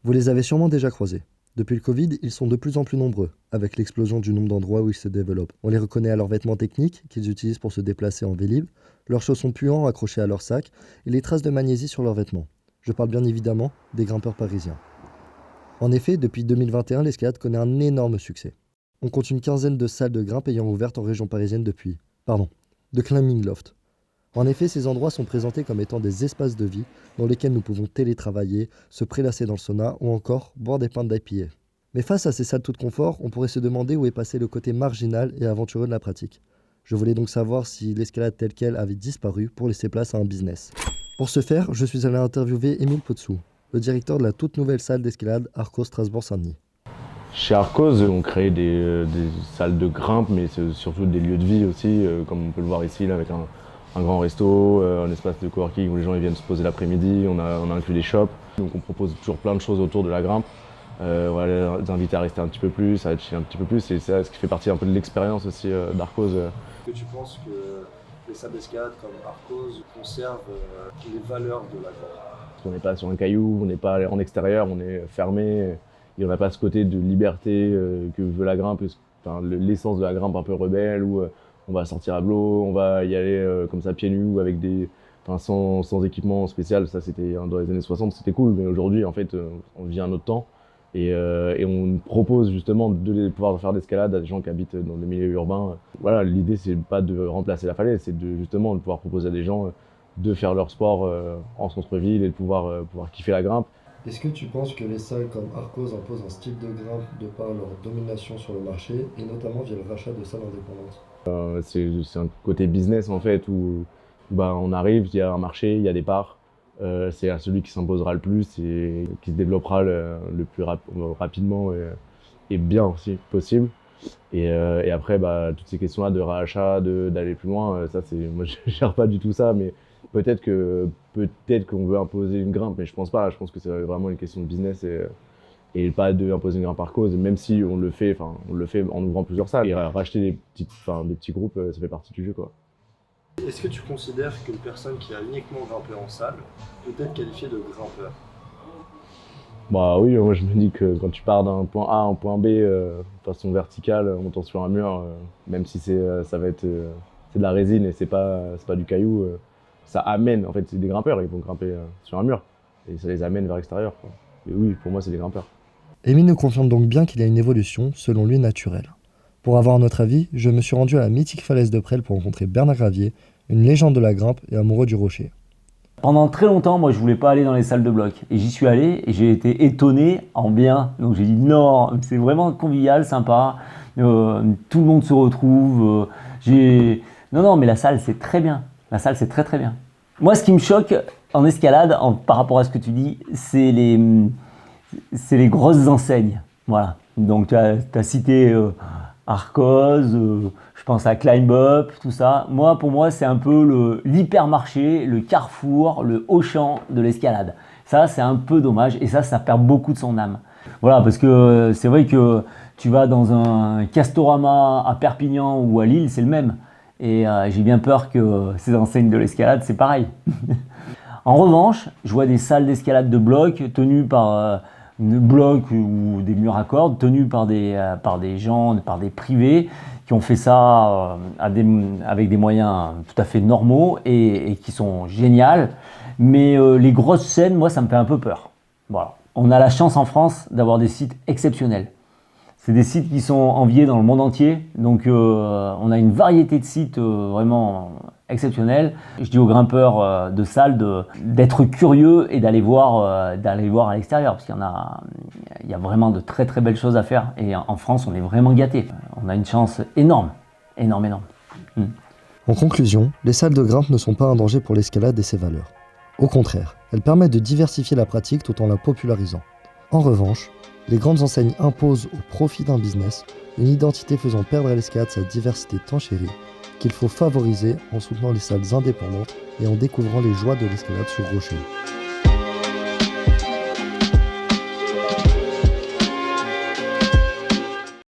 Vous les avez sûrement déjà croisés. Depuis le Covid, ils sont de plus en plus nombreux, avec l'explosion du nombre d'endroits où ils se développent. On les reconnaît à leurs vêtements techniques qu'ils utilisent pour se déplacer en vélib, leurs chaussons puants accrochés à leur sac et les traces de magnésie sur leurs vêtements. Je parle bien évidemment des grimpeurs parisiens. En effet, depuis 2021, l'escalade connaît un énorme succès. On compte une quinzaine de salles de grimpe ayant ouvert en région parisienne depuis. De climbing loft. En effet, ces endroits sont présentés comme étant des espaces de vie dans lesquels nous pouvons télétravailler, se prélasser dans le sauna ou encore boire des pintes d'IPA. Mais face à ces salles toutes confort, on pourrait se demander où est passé le côté marginal et aventureux de la pratique. Je voulais donc savoir si l'escalade telle qu'elle avait disparu pour laisser place à un business. Pour ce faire, je suis allé interviewer Émile Potsou, le directeur de la toute nouvelle salle d'escalade Arcos Strasbourg-Saint-Denis. Chez Arcos, on crée des salles de grimpe, mais c'est surtout des lieux de vie aussi, comme on peut le voir ici, là, avec un grand resto, un espace de coworking où les gens ils viennent se poser l'après-midi, on a inclus des shops. Donc on propose toujours plein de choses autour de la grimpe. On va les inviter à rester un petit peu plus, à chiller un petit peu plus, et c'est ce qui fait partie un peu de l'expérience aussi d'Arcos. Est-ce que tu penses que les salles d'escalade comme Arcos conservent les valeurs de la grimpe? On n'est pas sur un caillou, on n'est pas en extérieur, on est fermé, et on n'a pas ce côté de liberté que veut la grimpe, enfin, l'essence de la grimpe un peu rebelle, où on va sortir à blot, on va y aller comme ça pieds nus ou avec sans équipement spécial. Ça c'était dans les années 60, c'était cool, mais aujourd'hui en fait on vit un autre temps. Et on propose justement de pouvoir faire l'escalade à des gens qui habitent dans des milieux urbains. Voilà, l'idée c'est pas de remplacer la falaise, c'est justement de pouvoir proposer à des gens de faire leur sport en centre-ville et de pouvoir kiffer la grimpe. Est-ce que tu penses que les salles comme Arcos imposent un style de grimpe de par leur domination sur le marché et notamment via le rachat de salles indépendantes? C'est un côté business en fait où on arrive, il y a un marché, il y a des parts. C'est à celui qui s'imposera le plus et qui se développera le plus rapidement et bien aussi possible. Et après, toutes ces questions-là de rachat, d'aller plus loin, ça c'est, moi je gère pas du tout ça, mais peut-être qu'on veut imposer une grimpe, mais je pense pas. Je pense que c'est vraiment une question de business et pas d'imposer une grimpe par cause, même si on le fait en ouvrant plusieurs salles. Et racheter des petits groupes, ça fait partie du jeu, quoi. Est-ce que tu considères qu'une personne qui a uniquement grimpé en salle peut être qualifiée de grimpeur? Bah oui, moi je me dis que quand tu pars d'un point A à un point B de façon verticale, en montant sur un mur, même si c'est de la résine et c'est pas du caillou, ça amène, en fait c'est des grimpeurs, ils vont grimper sur un mur et ça les amène vers l'extérieur, quoi. Et oui, pour moi c'est des grimpeurs. Émile nous confirme donc bien qu'il y a une évolution, selon lui, naturelle. Pour avoir notre avis, je me suis rendu à la mythique falaise de Presles pour rencontrer Bernard Gravier, une légende de la grimpe et amoureux du rocher. Pendant très longtemps, moi, je voulais pas aller dans les salles de bloc. Et j'y suis allé et j'ai été étonné en bien. Donc j'ai dit non, c'est vraiment convivial, sympa. Tout le monde se retrouve. Non, mais la salle, c'est très bien. La salle, c'est très très bien. Moi, ce qui me choque en escalade, par rapport à ce que tu dis, c'est les grosses enseignes. Voilà. Donc tu as cité Arcos, je pense à Climb Up, tout ça. Pour moi, c'est un peu l'hypermarché, le Carrefour, le Auchan de l'escalade. Ça, c'est un peu dommage et ça perd beaucoup de son âme. Voilà, parce que c'est vrai que tu vas dans un Castorama à Perpignan ou à Lille, c'est le même. Et j'ai bien peur que ces enseignes de l'escalade, c'est pareil. En revanche, je vois des salles d'escalade de blocs tenues par blocs ou des murs à cordes tenus par des gens, par des privés qui ont fait ça avec des moyens tout à fait normaux et qui sont géniales. Mais les grosses scènes, moi, ça me fait un peu peur. Voilà. On a la chance en France d'avoir des sites exceptionnels. C'est des sites qui sont enviés dans le monde entier. Donc, on a une variété de sites vraiment exceptionnels. Je dis aux grimpeurs de salle d'être curieux et d'aller voir à l'extérieur. Parce qu'il y a vraiment de très très belles choses à faire. Et en France, on est vraiment gâtés. On a une chance énorme. Énorme. En conclusion, les salles de grimpe ne sont pas un danger pour l'escalade et ses valeurs. Au contraire, elles permettent de diversifier la pratique tout en la popularisant. En revanche, les grandes enseignes imposent au profit d'un business une identité faisant perdre à l'escalade sa diversité tant chérie qu'il faut favoriser en soutenant les salles indépendantes et en découvrant les joies de l'escalade sur rocher.